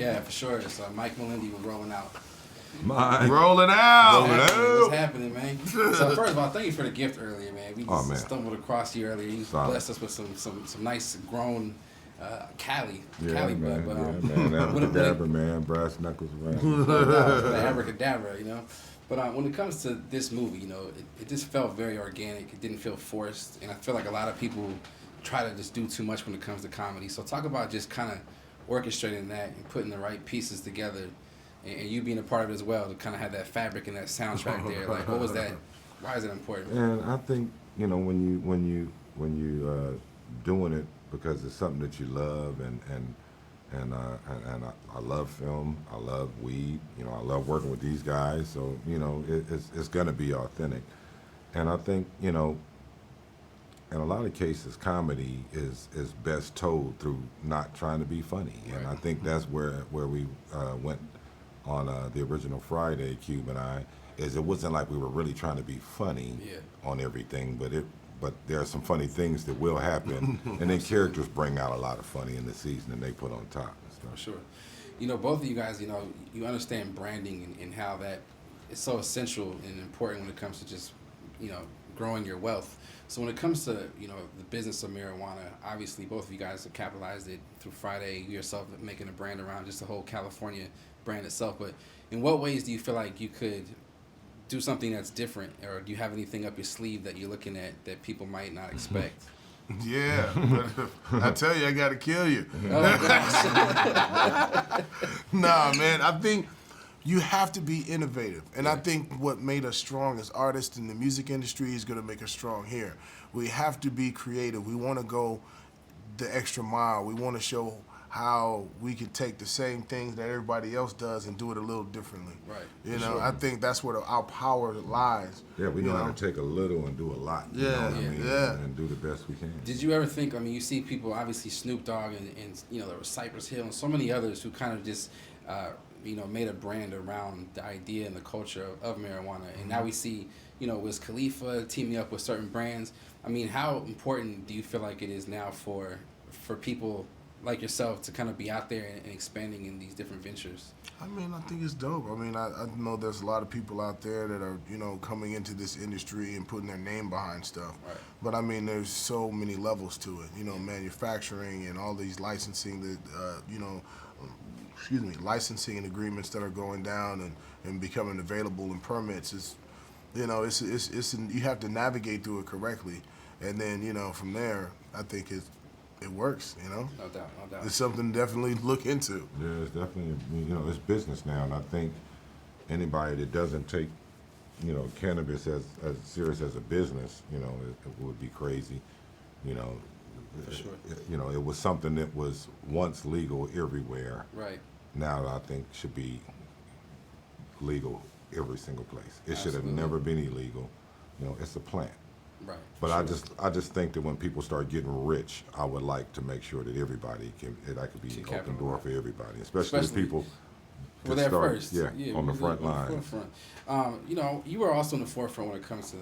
Yeah, for sure. So Mike Melendi was rolling out. Rolling out. What's happening, man? So first of all, thank you for the gift earlier, man. We just stumbled across you earlier. You blessed us with some nice grown Cali bud. But, man, abracadabra, man, brass knuckles, man. Abracadabra, you know. But when it comes to this movie, you know, it just felt very organic. It didn't feel forced, and I feel like a lot of people try to just do too much when it comes to comedy. So talk about just kind of orchestrating that and putting the right pieces together, and you being a part of it as well to kind of have that fabric and that soundtrack there. Like, what was that? Why is it important? And I think, you know, when you doing it because it's something that you love, and I love film, I love weed, you know, I love working with these guys, so, you know, it's gonna be authentic. And I think, you know, in a lot of cases, comedy is best told through not trying to be funny. And I think that's where we went on the original Friday, Cube and I, is it wasn't like we were really trying to be funny on everything, but there are some funny things that will happen, and then characters bring out a lot of funny in the season, and they put on top and stuff. For sure. You know, both of you guys, you know, you understand branding and how that is so essential and important when it comes to just, you know, growing your wealth. So when it comes to, you know, the business of marijuana, obviously both of you guys have capitalized it through Friday, you yourself making a brand around just the whole California brand itself. But in what ways do you feel like you could do something that's different, or do you have anything up your sleeve that you're looking at that people might not expect? Yeah, but I tell you, I gotta kill you. Nah, man, I think you have to be innovative. And I think what made us strong as artists in the music industry is gonna make us strong here. We have to be creative. We wanna go the extra mile. We wanna show how we can take the same things that everybody else does and do it a little differently. Right. You know, I think that's where our power lies. Yeah, we know how to take a little and do a lot. You know what I mean? And do the best we can. Did you ever think, I mean, you see people, obviously Snoop Dogg and you know, there was Cypress Hill and so many others who kind of just, you know, made a brand around the idea and the culture of marijuana. And now we see, you know, Wiz Khalifa teaming up with certain brands. I mean, how important do you feel like it is now for people like yourself to kind of be out there and expanding in these different ventures? I mean, I think it's dope. I mean, I know there's a lot of people out there that are, you know, coming into this industry and putting their name behind stuff. Right. But I mean, there's so many levels to it. You know, manufacturing and all these licensing that, you know, licensing and agreements that are going down and becoming available and permits is, you know, it's you have to navigate through it correctly, and then, you know, from there, I think it works, you know? No doubt. It's something to definitely look into. Yeah, it's definitely, you know, it's business now, and I think anybody that doesn't take, you know, cannabis as serious as a business, you know, it would be crazy, you know. For sure. You know, it was something that was once legal everywhere. Right. Now I think should be legal every single place. It should have Absolutely. never been illegal. You know, it's a plant. Right. But I just think that when people start getting rich, I would like to make sure that everybody that could be an open door for everybody, especially the people that there start, first. on the front line. You know, you were also in the forefront when it comes to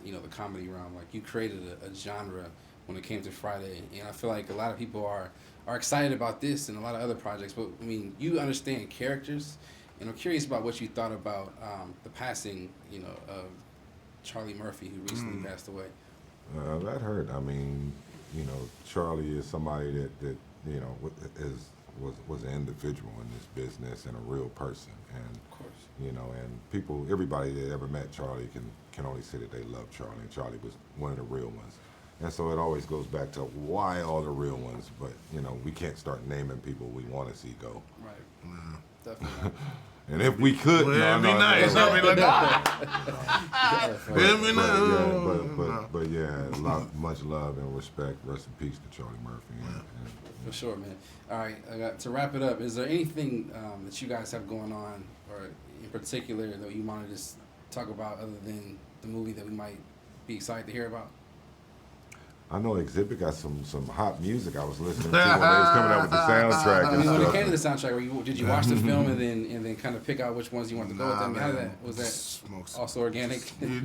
the comedy realm. Like, you created a genre when it came to Friday, and I feel like a lot of people are excited about this and a lot of other projects. But I mean, you understand characters, and I'm curious about what you thought about the passing, you know, of Charlie Murphy, who recently passed away. That hurt. I mean, you know, Charlie is somebody that you know was an individual in this business and a real person, and Of course. you know, and everybody that ever met Charlie can only say that they love Charlie, and Charlie was one of the real ones. And so it always goes back to why all the real ones, but you know, we can't start naming people we want to see go. Right. Definitely. And if we could, it'd be nice. I'd be like, but yeah, much love and respect. Rest in peace to Charlie Murphy. And, For sure, man. All right, to wrap it up, is there anything that you guys have going on, or in particular that you want to just talk about other than the movie that we might be excited to hear about? I know Xzibit got some hot music I was listening to when they was coming out with the soundtrack and when it stuff. came to the soundtrack, did you watch the film and then kind of pick out which ones you wanted to go with? I mean, how was that also organic?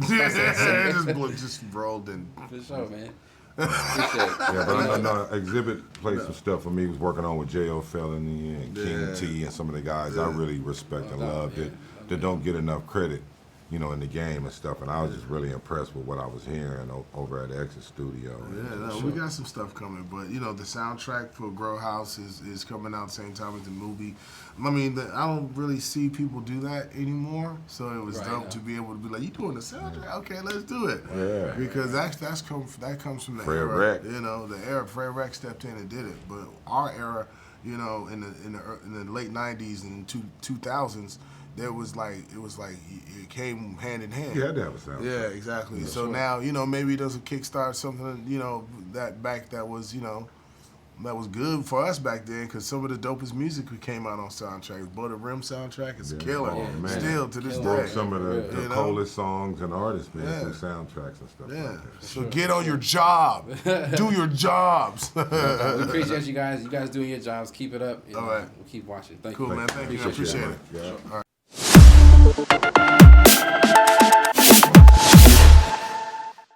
Just rolled in. For sure, man. Appreciate it. Yeah, but I know Xzibit played some stuff for me. He was working on with J.O. Felony and King T and some of the guys I really respect and love that don't get enough credit, you know, in the game and stuff. And I was just really impressed with what I was hearing over at Exit Studio. Yeah, no, we got some stuff coming, but you know, the soundtrack for Grow House is coming out the same time as the movie. I mean, I don't really see people do that anymore, so it was dope to be able to be like, "You doing the soundtrack? Okay, let's do it." Yeah, because that comes from the Fred era. Reck. You know, the era Fred Reck stepped in and did it, but our era, you know, in the late '90s and 2000s. It was like it came hand in hand. You had to have a soundtrack. Yeah, exactly. Yeah, so now, you know, maybe it doesn't kickstart something, you know, that was, you know, that was good for us back then, because some of the dopest music we came out on soundtracks. Butter Rim soundtrack is killer. Oh, man. Still to this Broke day. some of the coldest songs and artists, man, Yeah. through soundtracks and stuff like that. So get on your job. Do your jobs. We appreciate you guys. You guys doing your jobs. Keep it up. And, All right. We'll keep watching. Thank Cool, you. man. Thank you. I appreciate it. Yeah. All right.